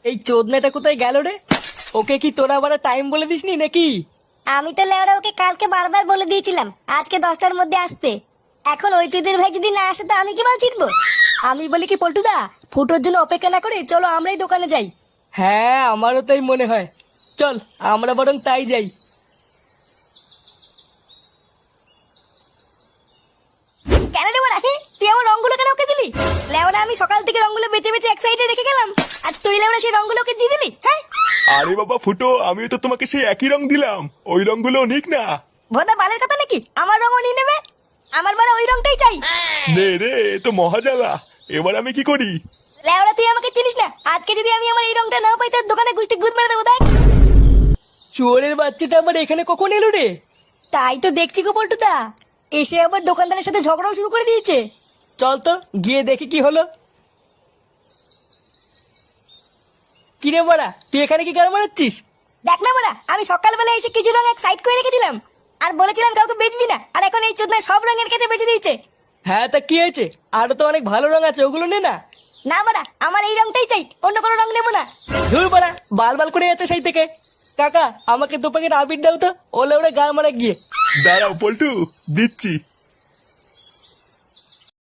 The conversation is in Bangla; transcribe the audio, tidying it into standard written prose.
এই চোদনাটা কোথায় গেল রে? ওকে কি তোরা আবার টাইম বলে দিসনি নাকি? আমি তো লেওরা ওকে কালকে বারবার বলে দিয়েছিলাম আজকে 10টার মধ্যে আসতে। এখন ওই চুদির ভাই যদি না আসে তো আমি কি মাল ছিটবো? আমি বলি কি পল্টুদা, ফুটোর জন্য অপেক্ষা না করে চলো আমরাই দোকানে যাই। হ্যাঁ আমারও তাই মনে হয়, চল আমরা বরং তাই যাই। কেন রে বড়া, তুই আমার রংগুলো কেন ওকে দিলি? লেওরা আমি সকাল থেকে রংগুলো বেঁচে বেঁচে এক সাইডে রেখে গেলাম, আর তুই লেওরা সেই রংগুলো ওকে দিয়ে দিলি? হ্যাঁ আরে বাবা ফুটো, আমিও তো তোমাকে সেই একই রং দিলাম, ওই রংগুলো নিক না। ভোদা বালের কথা নাকি আমার রঙও নিয়ে নেবে? আমার বাড়া ওই রংটাই চাই। নে রে, এ তো মহাজালা, এবার আমি কি করি? লেওরা তুই আমাকে চিনিস না, আজকে যদি আমি আমার এই রংটা না পাই তোর দোকানে গুষ্টি গুদ মেরে দেবো দেখ। চোরের বাচ্চাটা আবার এখানে কখন এলো রে? তাই তো দেখছি গো পল্টুদা, এসে আবার দোকানদারের সাথে ঝগড়াও শুরু করে দিয়েছে। চল তো গিয়ে দেখি কি হলো। কিরে বড়া, তুই এখানে কি গান মারাচ্ছিস? দেখ না বড়া, আমি সকালবেলা এসে কিছু রং এক সাইড করে রেখেছিলাম আর বলেছিলাম কাউকে বেচবি না, আর এখন এই চোদনা সব রঙের কাছে বেঁচে দিয়েছে। হ্যাঁ তা কি হয়েছে, আরো তো অনেক ভালো রং আছে, ওগুলো নে না। না বড়া, আমার এই রংটাই চাই, অন্য কোনো রং নেবো না। ধুর বড়া, বাল বাল করে যাচ্ছে সেই থেকে। কাকা আমাকে 2 প্যাকেট আবির দাও তো, ওলে ওরে গান মারা গিয়ে। দাঁড়াও পল্টু, দিচ্ছি।